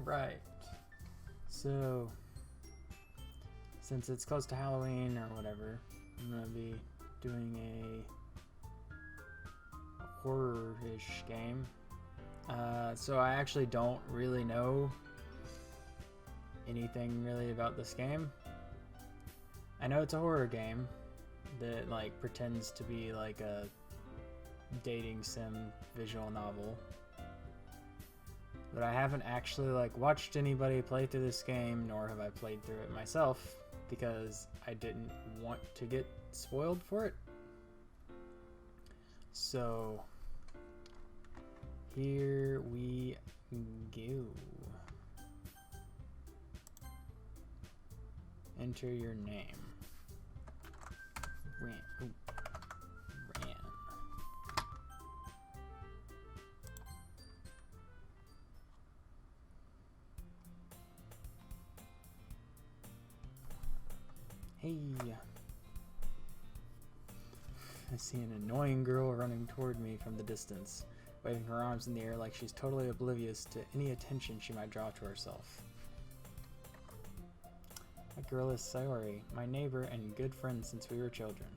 Alright. So, since it's close to Halloween or whatever, I'm gonna be doing a horror-ish game. So I actually don't really know anything really about this game. I know it's a horror game that like pretends to be like a dating sim visual novel. But I haven't actually like watched anybody play through this game, nor have I played through it myself, because I didn't want to get spoiled for it. So here we go. Enter your name. Ran. Hey. I see an annoying girl running toward me from the distance, waving her arms in the air like she's totally oblivious to any attention she might draw to herself. That girl is Sayori, my neighbor and good friend since we were children.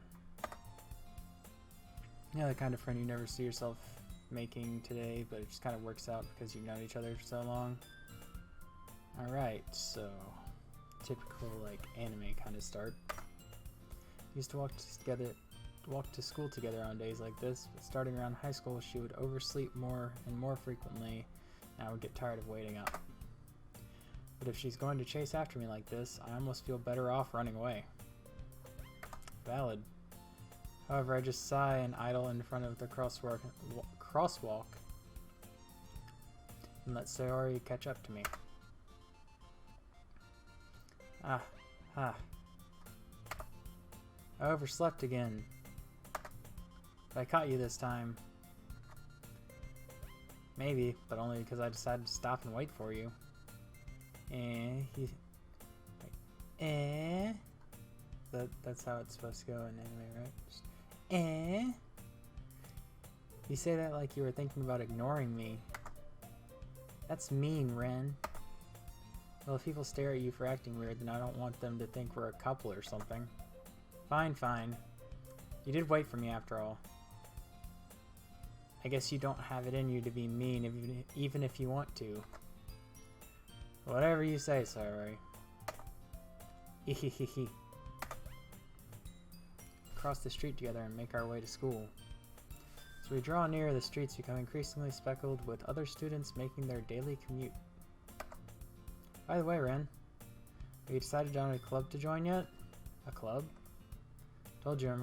Yeah, the kind of friend you never see yourself making today, but it just kind of works out because you've known each other for so long. Alright, so typical like anime kind of start. Used to walk to school together on days like this, but starting around high school she would oversleep more and more frequently, and I would get tired of waiting up. But if she's going to chase after me like this, I almost feel better off running away. Valid. However, I just sigh and idle in front of the crosswalk and let Sayori catch up to me. I overslept again. But I caught you this time. Maybe, but only because I decided to stop and wait for you. That's how it's supposed to go in anime, right? Just, You say that like you were thinking about ignoring me. That's mean, Ren. Well, if people stare at you for acting weird, then I don't want them to think we're a couple or something. Fine, fine. You did wait for me after all. I guess you don't have it in you to be mean even if you want to. Whatever you say, Sayori. Hehehehe. Cross the street together and make our way to school. As we draw near, the streets become increasingly speckled with other students making their daily commute. By the way, Ren, have you decided on a club to join yet? A club? Told you I'm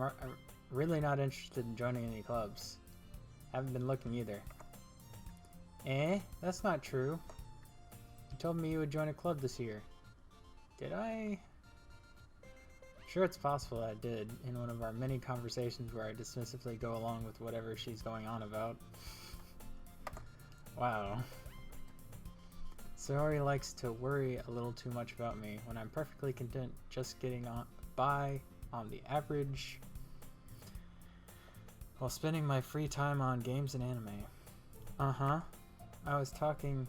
really not interested in joining any clubs. Haven't been looking either. That's not true. You told me you would join a club this year. Did I? Sure, it's possible I did, in one of our many conversations where I dismissively go along with whatever she's going on about. Wow. Sayori likes to worry a little too much about me when I'm perfectly content just getting by on the average while spending my free time on games and anime. I was talking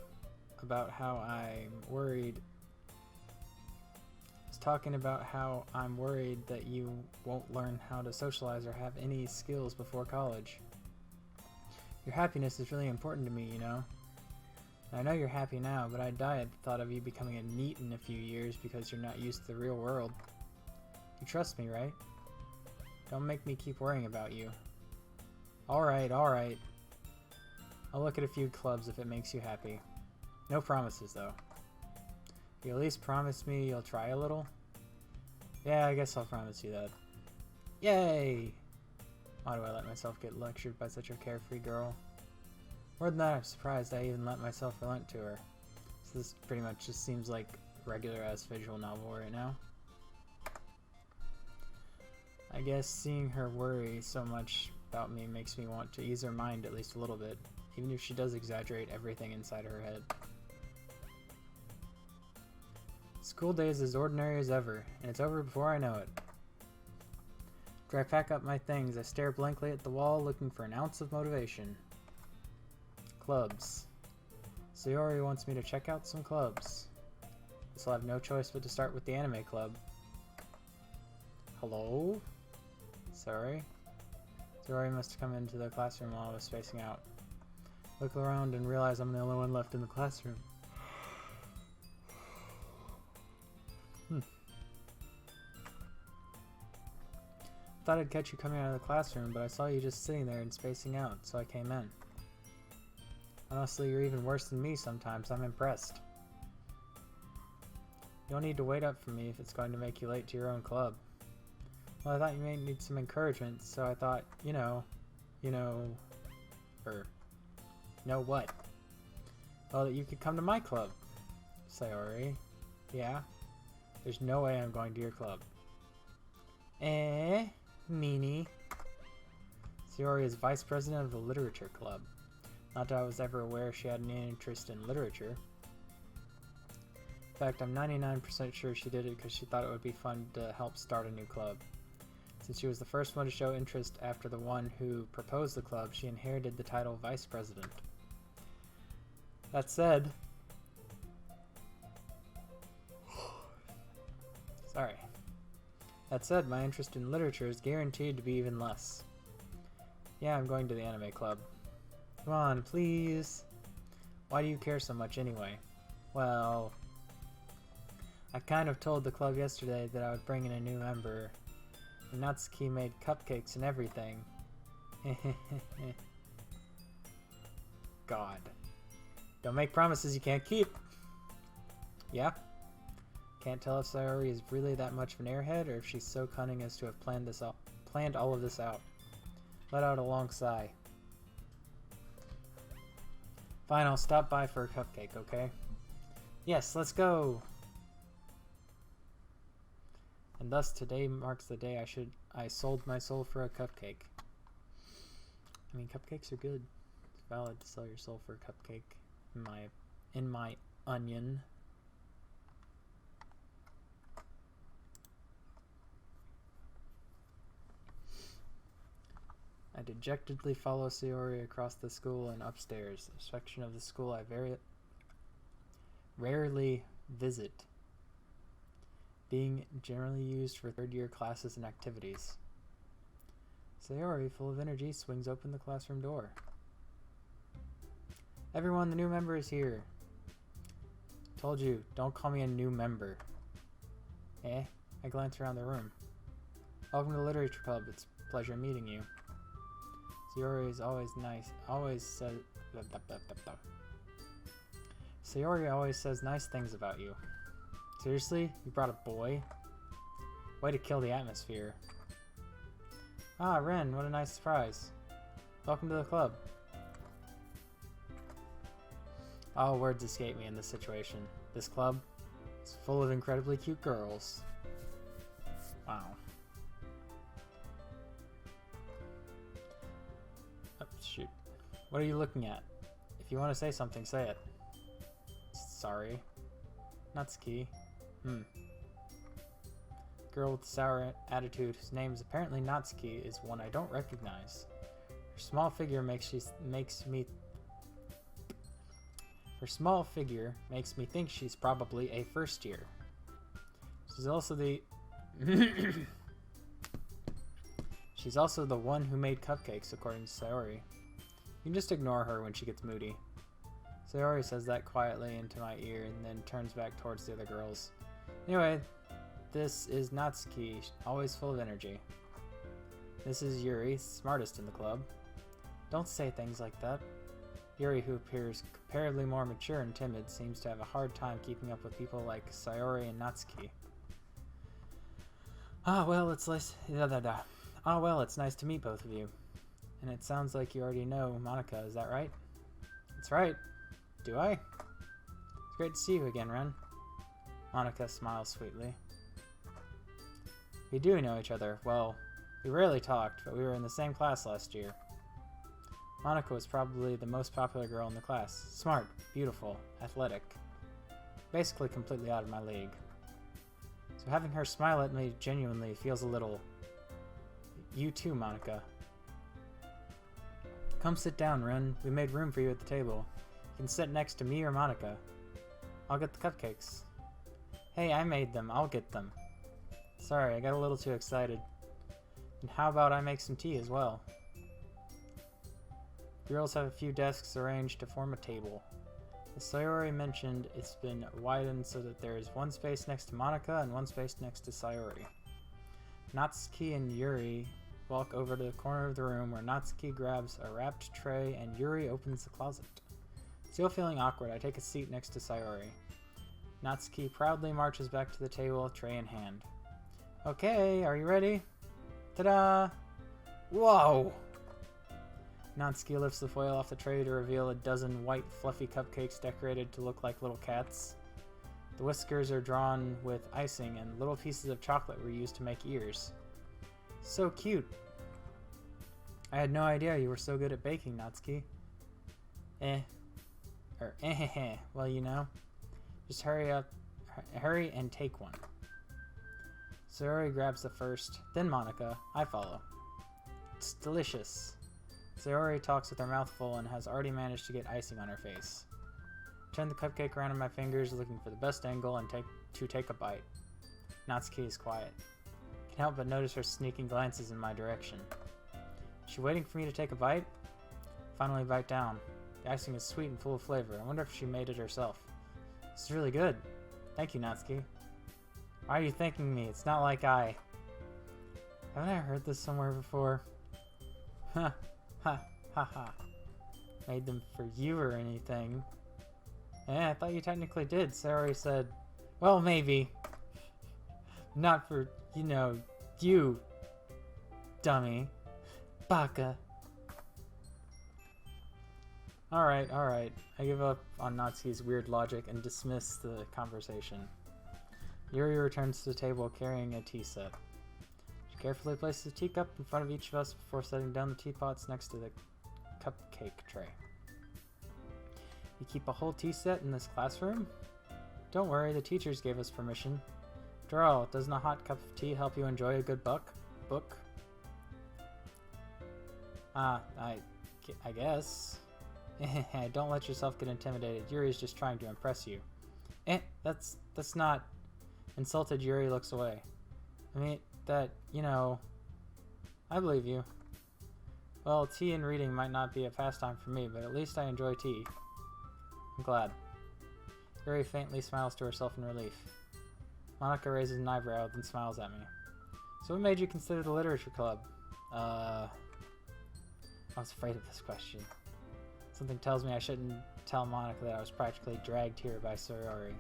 about how I'm worried that you won't learn how to socialize or have any skills before college. Your happiness is really important to me, you know. I know you're happy now, but I'd die at the thought of you becoming a NEET in a few years because you're not used to the real world. You trust me, right? Don't make me keep worrying about you. Alright. I'll look at a few clubs if it makes you happy. No promises, though. You at least promise me you'll try a little? Yeah, I guess I'll promise you that. Yay! Why do I let myself get lectured by such a carefree girl? More than that, I'm surprised I even let myself relent to her. So this pretty much just seems like regular-ass visual novel right now. I guess seeing her worry so much about me makes me want to ease her mind at least a little bit, even if she does exaggerate everything inside her head. School day is as ordinary as ever, and it's over before I know it. After I pack up my things, I stare blankly at the wall looking for an ounce of motivation. Clubs. Sayori wants me to check out some clubs. Guess I'll have no choice but to start with the anime club. Hello? Sorry? Sayori must have come into the classroom while I was spacing out. Look around and realize I'm the only one left in the classroom. Thought I'd catch you coming out of the classroom, but I saw you just sitting there and spacing out, so I came in. Honestly, you're even worse than me sometimes. I'm impressed. You don't need to wait up for me if it's going to make you late to your own club. Well, I thought you may need some encouragement, so I thought, you know what? Well, that you could come to my club. Sayori. Yeah? There's no way I'm going to your club. Meanie. Sayori is vice president of the Literature Club. Not that I was ever aware she had any interest in literature. In fact, I'm 99% sure she did it because she thought it would be fun to help start a new club. Since she was the first one to show interest after the one who proposed the club, she inherited the title vice president. That said... Sorry. That said, my interest in literature is guaranteed to be even less. Yeah, I'm going to the anime club. Come on, please. Why do you care so much anyway? Well, I kind of told the club yesterday that I would bring in a new member. And Natsuki made cupcakes and everything. God. Don't make promises you can't keep. Yeah? Can't tell if Sayori is really that much of an airhead or if she's so cunning as to have planned all of this out. Let out a long sigh. Fine, I'll stop by for a cupcake, okay? Yes, let's go! And thus today marks the day I sold my soul for a cupcake. I mean, cupcakes are good. It's valid to sell your soul for a cupcake. In my onion. I dejectedly follow Sayori across the school and upstairs, a section of the school I very rarely visit, being generally used for third-year classes and activities. Sayori, full of energy, swings open the classroom door. Everyone, the new member is here. Told you, don't call me a new member. I glance around the room. Welcome to the Literature Club. It's a pleasure meeting you. Sayori is always nice. Sayori always says nice things about you. Seriously? You brought a boy? Way to kill the atmosphere. Ah, Ren, what a nice surprise. Welcome to the club. All words escape me in this situation. This club is full of incredibly cute girls. Wow. Oh, shoot. What are you looking at? If you want to say something, say it. Sorry. Natsuki. Girl with the sour attitude whose name is apparently Natsuki is one I don't recognize. Her small figure makes me think she's probably a first year. She's also the She's also the one who made cupcakes, according to Sayori. You can just ignore her when she gets moody. Sayori says that quietly into my ear and then turns back towards the other girls. Anyway, this is Natsuki, always full of energy. This is Yuri, smartest in the club. Don't say things like that. Yuri, who appears comparatively more mature and timid, seems to have a hard time keeping up with people like Sayori and Natsuki. It's nice to meet both of you. And it sounds like you already know Monica, is that right? That's right. Do I? It's great to see you again, Ren. Monica smiles sweetly. We do know each other. Well, we rarely talked, but we were in the same class last year. Monica was probably the most popular girl in the class. Smart, beautiful, athletic. Basically completely out of my league. So having her smile at me genuinely feels a little... You too, Monica. Come sit down, Ren. We made room for you at the table. You can sit next to me or Monica. I'll get the cupcakes. Hey, I made them. I'll get them. Sorry, I got a little too excited. And how about I make some tea as well? Girls have a few desks arranged to form a table. As Sayori mentioned, it's been widened so that there is one space next to Monica and one space next to Sayori. Natsuki and Yuri walk over to the corner of the room where Natsuki grabs a wrapped tray and Yuri opens the closet. Still feeling awkward, I take a seat next to Sayori. Natsuki proudly marches back to the table, tray in hand. Okay, are you ready? Ta-da! Whoa! Natsuki lifts the foil off the tray to reveal a dozen white, fluffy cupcakes decorated to look like little cats. The whiskers are drawn with icing, and little pieces of chocolate were used to make ears. So cute! I had no idea you were so good at baking, Natsuki. Well, you know. Just hurry and take one. Sayori grabs the first, then Monica. I follow. It's delicious. Sayori talks with her mouth full and has already managed to get icing on her face. I turn the cupcake around in my fingers, looking for the best angle and take a bite. Natsuki is quiet. I can't help but notice her sneaking glances in my direction. Is she waiting for me to take a bite? Finally bite down. The icing is sweet and full of flavor. I wonder if she made it herself. This is really good. Thank you, Natsuki. Why are you thanking me? It's not like I... Haven't I heard this somewhere before? Ha ha. Made them for you or anything. I thought you technically did. Sayori said, well, maybe. Not for, you know, you, dummy. Baka. Alright. I give up on Natsuki's weird logic and dismiss the conversation. Yuri returns to the table carrying a tea set. She carefully places a teacup in front of each of us before setting down the teapots next to the cupcake tray. You keep a whole tea set in this classroom? Don't worry, the teachers gave us permission. After all, doesn't a hot cup of tea help you enjoy a good book? I guess. Don't let yourself get intimidated. Yuri's just trying to impress you. That's not... Insulted Yuri looks away. I mean, you know... I believe you. Well, tea and reading might not be a pastime for me, but at least I enjoy tea. I'm glad. Yuri faintly smiles to herself in relief. Monica raises an eyebrow, then smiles at me. So what made you consider the literature club? I was afraid of this question. Something tells me I shouldn't tell Monica that I was practically dragged here by Sayori.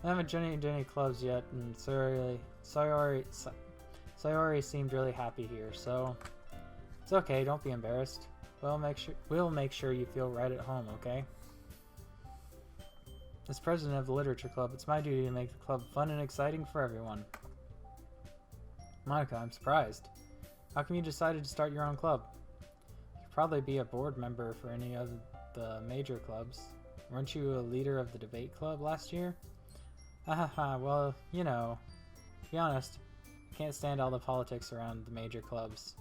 I haven't joined any clubs yet, and Sayori seemed really happy here, so it's okay, don't be embarrassed. We'll make sure you feel right at home, okay? As president of the literature club, it's my duty to make the club fun and exciting for everyone. Monica, I'm surprised. How come you decided to start your own club? You could probably be a board member for any of the major clubs. Weren't you a leader of the debate club last year? Well, you know, to be honest, I can't stand all the politics around the major clubs.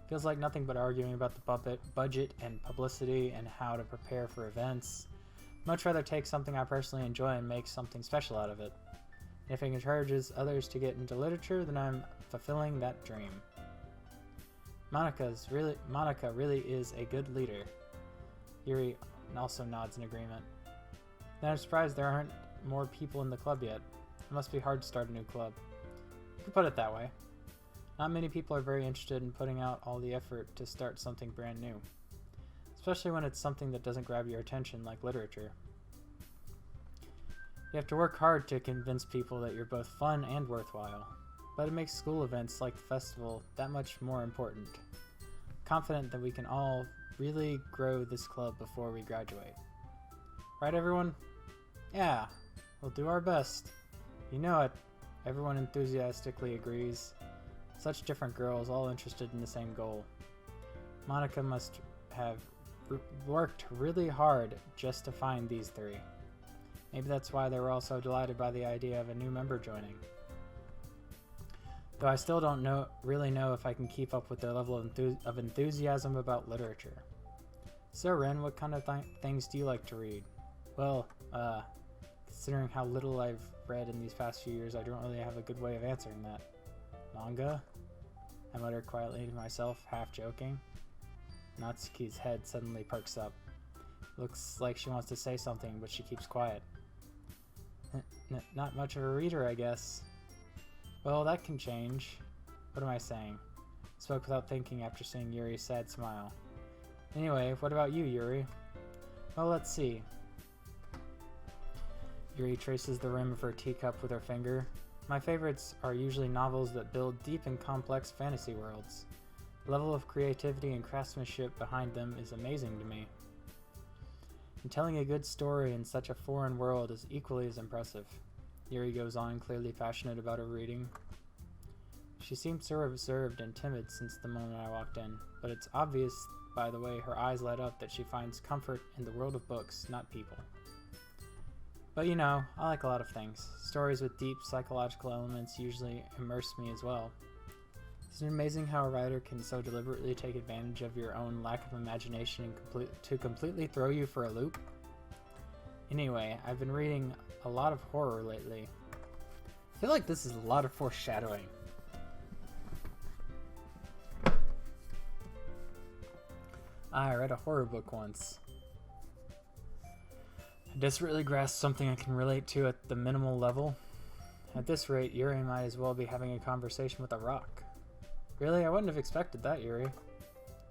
Feels like nothing but arguing about the budget and publicity and how to prepare for events. I'd much rather take something I personally enjoy and make something special out of it. And if it encourages others to get into literature, then I'm fulfilling that dream. Monica really is a good leader. Yuri also nods in agreement. Then I'm surprised there aren't more people in the club yet. It must be hard to start a new club. You could put it that way. Not many people are very interested in putting out all the effort to start something brand new. Especially when it's something that doesn't grab your attention like literature. You have to work hard to convince people that you're both fun and worthwhile. But it makes school events like the festival that much more important. Confident that we can all really grow this club before we graduate. Right, everyone? Yeah, we'll do our best. You know it. Everyone enthusiastically agrees. Such different girls, all interested in the same goal. Monica must have worked really hard just to find these three. Maybe that's why they were all so delighted by the idea of a new member joining. Though I still don't really know if I can keep up with their level of enthusiasm about literature. So, Ren, what kind of things do you like to read? Well, considering how little I've read in these past few years, I don't really have a good way of answering that. Manga? I muttered quietly to myself, half joking. Natsuki's head suddenly perks up. Looks like she wants to say something, but she keeps quiet. Not much of a reader, I guess. Well, that can change. What am I saying? Spoke without thinking after seeing Yuri's sad smile. Anyway, what about you, Yuri? Well, let's see. Yuri traces the rim of her teacup with her finger. My favorites are usually novels that build deep and complex fantasy worlds. The level of creativity and craftsmanship behind them is amazing to me. And telling a good story in such a foreign world is equally as impressive. Yuri goes on, clearly passionate about her reading. She seemed so reserved and timid since the moment I walked in, but it's obvious by the way her eyes light up that she finds comfort in the world of books, not people. But you know, I like a lot of things. Stories with deep psychological elements usually immerse me as well. Isn't it amazing how a writer can so deliberately take advantage of your own lack of imagination and to completely throw you for a loop? Anyway, I've been reading a lot of horror lately. I feel like this is a lot of foreshadowing. I read a horror book once. I desperately grasped something I can relate to at the minimal level. At this rate, Yuri might as well be having a conversation with a rock. Really? I wouldn't have expected that, Yuri.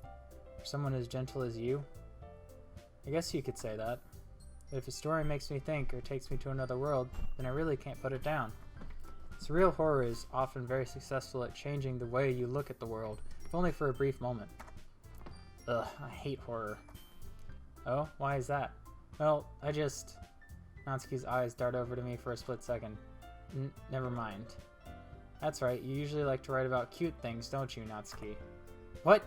For someone as gentle as you? I guess you could say that. But if a story makes me think or takes me to another world, then I really can't put it down. Surreal horror is often very successful at changing the way you look at the world, if only for a brief moment. Ugh, I hate horror. Oh, why is that? Well, Natsuki's eyes dart over to me for a split second. Never mind. That's right, you usually like to write about cute things, don't you, Natsuki? What?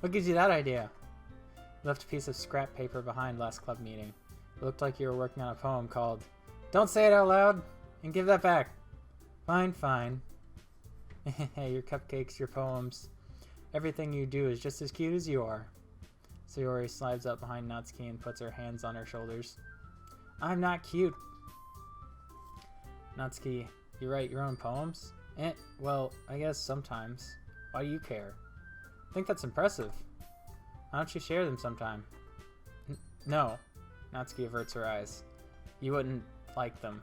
What gives you that idea? You left a piece of scrap paper behind last club meeting. It looked like you were working on a poem called, "Don't say it out loud, and give that back." Fine, fine. Your cupcakes, your poems. Everything you do is just as cute as you are. Sayori slides up behind Natsuki and puts her hands on her shoulders. I'm not cute. Natsuki, you write your own poems? Well, I guess sometimes. Why do you care? I think that's impressive. Why don't you share them sometime? No. Natsuki averts her eyes. You wouldn't like them.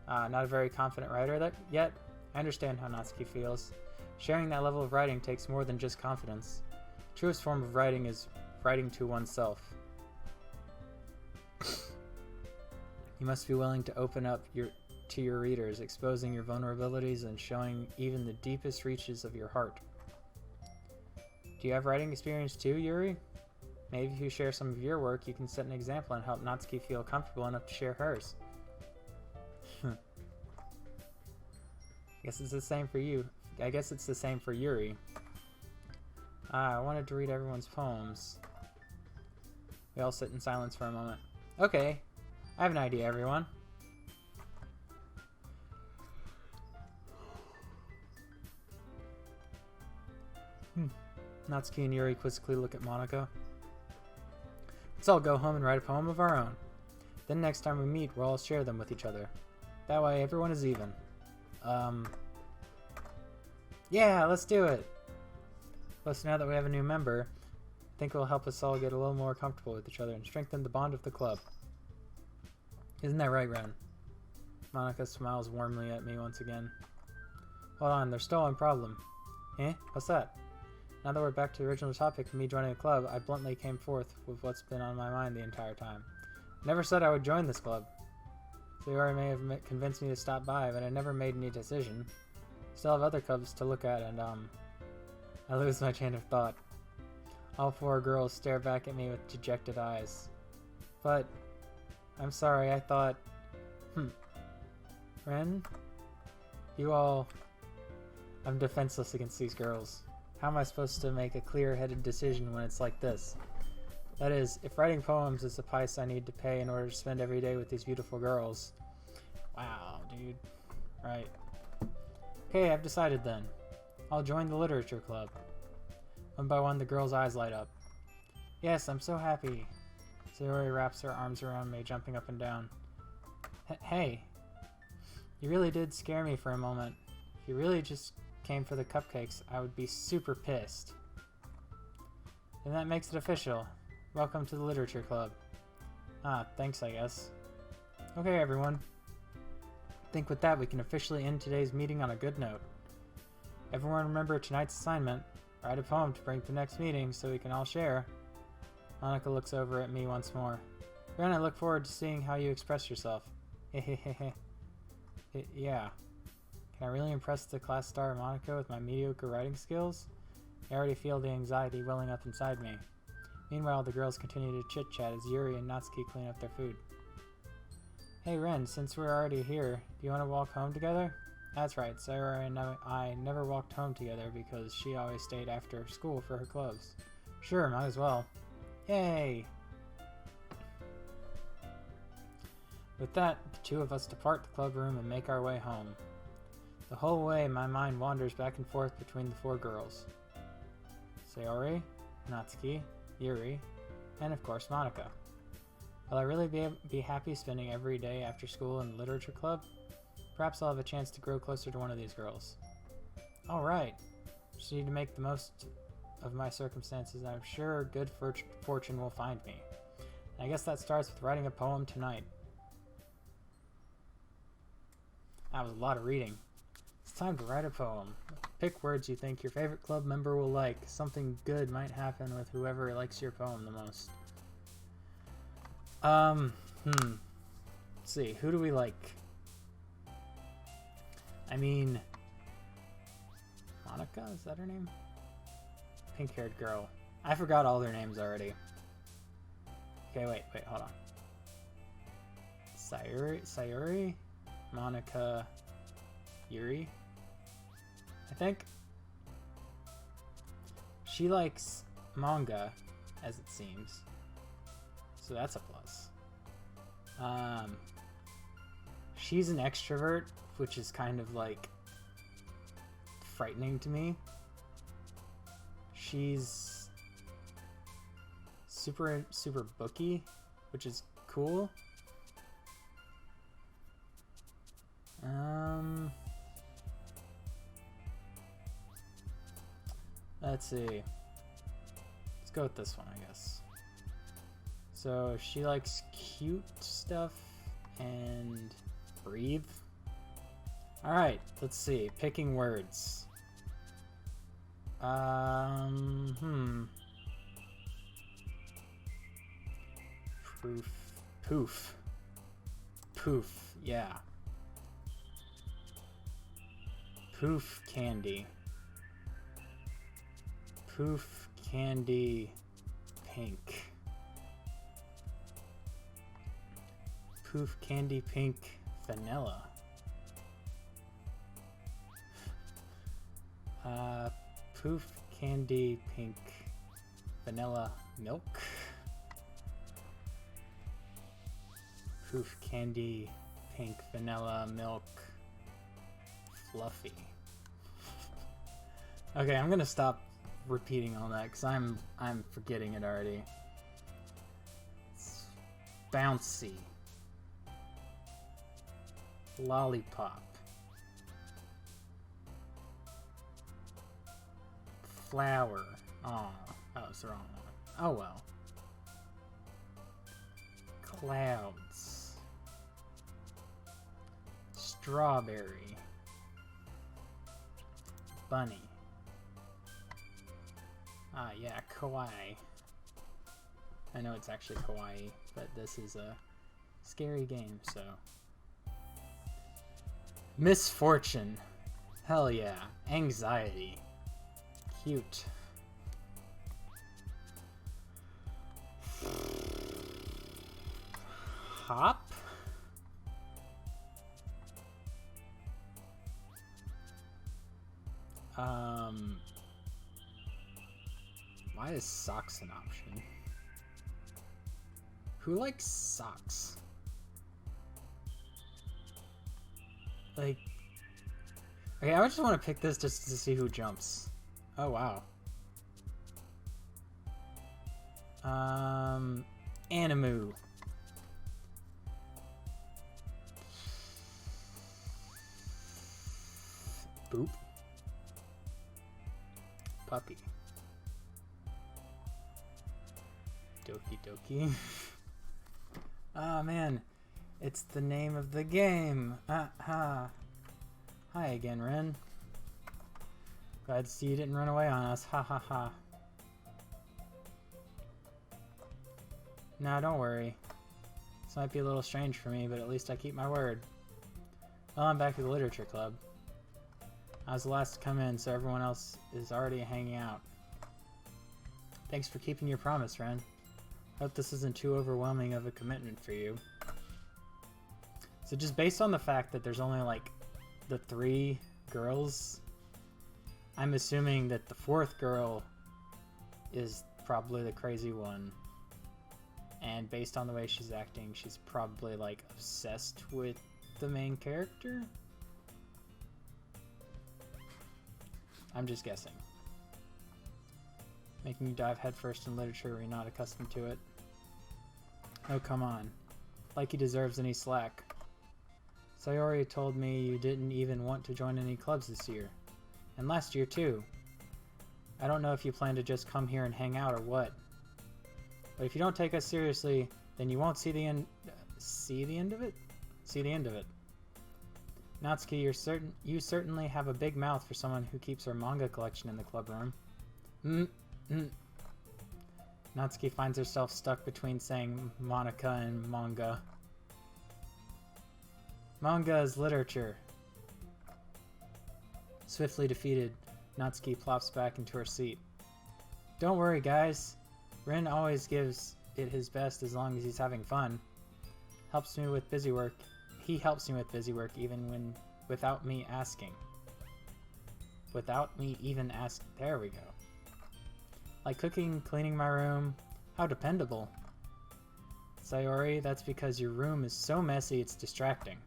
Not a very confident writer yet? I understand how Natsuki feels. Sharing that level of writing takes more than just confidence. The truest form of writing is writing to oneself. You must be willing to open up to your readers, exposing your vulnerabilities and showing even the deepest reaches of your heart. Do you have writing experience too, Yuri? Maybe if you share some of your work, you can set an example and help Natsuki feel comfortable enough to share hers. I guess it's the same for you. I guess it's the same for Yuri. I wanted to read everyone's poems. We all sit in silence for a moment. Okay, I have an idea, everyone. Natsuki and Yuri quizzically look at Monica. Let's all go home and write a poem of our own. Then next time we meet, we'll all share them with each other. That way everyone is even. Yeah, let's do it! Plus, now that we have a new member, I think it will help us all get a little more comfortable with each other and strengthen the bond of the club. Isn't that right, Ren? Monica smiles warmly at me once again. Hold on, there's still one problem. Eh? What's that? Now that we're back to the original topic of me joining the club, I bluntly came forth with what's been on my mind the entire time. I never said I would join this club. Sayori may have convinced me to stop by, but I never made any decision. Still have other clubs to look at, and I lose my chain of thought. All four girls stare back at me with dejected eyes. But, I'm sorry, I thought... Ren? You all... I'm defenseless against these girls. How am I supposed to make a clear-headed decision when it's like this? That is, if writing poems is the price I need to pay in order to spend every day with these beautiful girls. Wow, dude. Right. Okay, I've decided then. I'll join the literature club. One by one, the girls' eyes light up. Yes, I'm so happy. Sayori wraps her arms around me, jumping up and down. Hey, you really did scare me for a moment. If you really just came for the cupcakes, I would be super pissed. And that makes it official. Welcome to the Literature Club. Ah, thanks, I guess. Okay, everyone. I think with that, we can officially end today's meeting on a good note. Everyone remember tonight's assignment. Write a poem to bring to the next meeting so we can all share. Monica looks over at me once more. Ren, I look forward to seeing how you express yourself. Hehehehe. Yeah. Can I really impress the class star Monica with my mediocre writing skills? I already feel the anxiety welling up inside me. Meanwhile, the girls continue to chit-chat as Yuri and Natsuki clean up their food. Hey Ren, since we're already here, do you want to walk home together? That's right, Sarah and I never walked home together because she always stayed after school for her clothes. Sure, might as well. Yay! With that, the two of us depart the club room and make our way home. The whole way, my mind wanders back and forth between the four girls. Sayori, Natsuki, Yuri, and of course Monica. Will I really be happy spending every day after school in the literature club? Perhaps I'll have a chance to grow closer to one of these girls. Alright, just need to make the most of my circumstances, and I'm sure good fortune will find me. And I guess that starts with writing a poem tonight. That was a lot of reading. It's time to write a poem. Pick words you think your favorite club member will like. Something good might happen with whoever likes your poem the most. Let's see, who do we like? I mean, Monica, is that her name? Pink-haired girl. I forgot all their names already. Okay, wait, hold on. Sayori? Monica, Yuri, I think. She likes manga, as it seems, so that's a plus. She's an extrovert, which is kind of like frightening to me. She's super booky, which is cool. Let's see. Let's go with this one, I guess. So she likes cute stuff and breathe. Alright, let's see. Picking words. Poof, yeah. Poof candy. Poof candy pink. Poof candy pink vanilla. Poof candy pink vanilla milk. Poof candy pink vanilla milk fluffy. Okay, I'm gonna stop repeating all that because I'm forgetting it already. It's bouncy. Lollipop. Flower. Oh, that was the wrong one. Oh well. Clouds. Strawberry. Bunny. Ah, yeah, kawaii. I know it's actually kawaii, but this is a scary game, so. Misfortune. Hell yeah. Anxiety. Cute. Hop? Why is socks an option? Who likes socks? Like, okay, I just want to pick this just to see who jumps. Oh, wow. Animu. Boop. Puppy. Doki Doki. Ah, man. It's the name of the game. Hi again, Ren. Glad to see you didn't run away on us. Ha ha ha. Now, don't worry. This might be a little strange for me, but at least I keep my word. Well, I'm back at the Literature Club. I was the last to come in, so everyone else is already hanging out. Thanks for keeping your promise, Ren. Hope this isn't too overwhelming of a commitment for you. So just based on the fact that there's only like the 3 girls, I'm assuming that the 4th girl is probably the crazy one. And based on the way she's acting, she's probably like obsessed with the main character? I'm just guessing. Making you dive headfirst in literature where you're not accustomed to it. Oh, come on. Like he deserves any slack. Sayori told me you didn't even want to join any clubs this year. And last year, too. I don't know if you plan to just come here and hang out or what. But if you don't take us seriously, then you won't see the end... see the end of it? See the end of it. Natsuki, you certainly have a big mouth for someone who keeps her manga collection in the club room. Natsuki finds herself stuck between saying Monica and manga. Manga is literature. Swiftly defeated, Natsuki plops back into her seat. Don't worry, guys. Rin always gives it his best as long as he's having fun. Helps me with busy work. He helps me with busy work even without me asking. Without me even asking. There we go. Like cooking, cleaning my room. How dependable. Sayori, that's because your room is so messy it's distracting.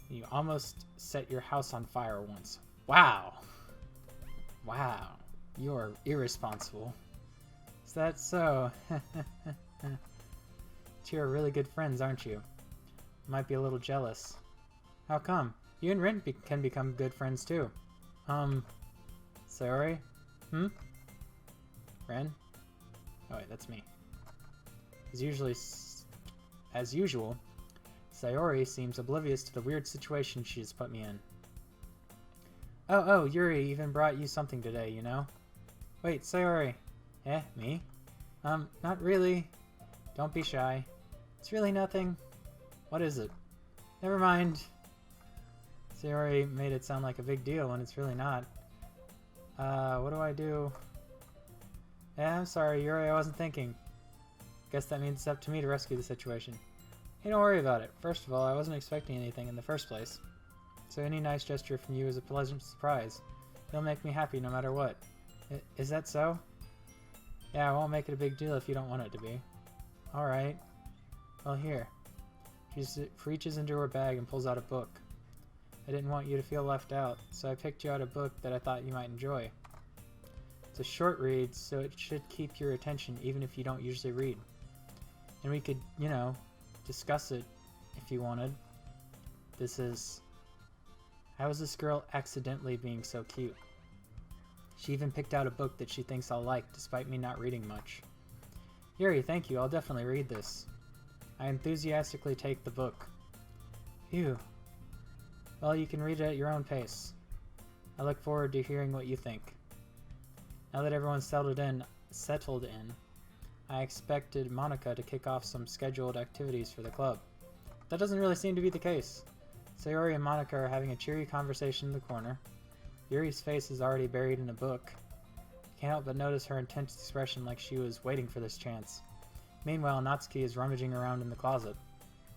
You almost set your house on fire once. Wow. Wow. You're irresponsible. Is that so? You're really good friends, aren't you? Might be a little jealous. How come? You and Rin can become good friends too. Sayori? Ren? Oh wait, that's me. As usual, Sayori seems oblivious to the weird situation she has put me in. Oh, Yuri even brought you something today, you know? Wait, Sayori. Eh, me? Not really. Don't be shy. It's really nothing. What is it? Never mind. Sayori made it sound like a big deal when it's really not. What do I do? Yeah, I'm sorry, Yuri, I wasn't thinking. Guess that means it's up to me to rescue the situation. Hey, don't worry about it. First of all, I wasn't expecting anything in the first place. So any nice gesture from you is a pleasant surprise. It'll make me happy no matter what. Is that so? Yeah, I won't make it a big deal if you don't want it to be. Alright. Well, here. She reaches into her bag and pulls out a book. I didn't want you to feel left out, so I picked you out a book that I thought you might enjoy. It's a short read, so it should keep your attention even if you don't usually read. And we could, you know, discuss it if you wanted. This is... How is this girl accidentally being so cute? She even picked out a book that she thinks I'll like, despite me not reading much. Yuri, thank you. I'll definitely read this. I enthusiastically take the book. Phew. Well, you can read it at your own pace. I look forward to hearing what you think. Now that everyone's settled in, I expected Monica to kick off some scheduled activities for the club. That doesn't really seem to be the case. Sayori and Monica are having a cheery conversation in the corner. Yuri's face is already buried in a book. I can't help but notice her intense expression like she was waiting for this chance. Meanwhile, Natsuki is rummaging around in the closet.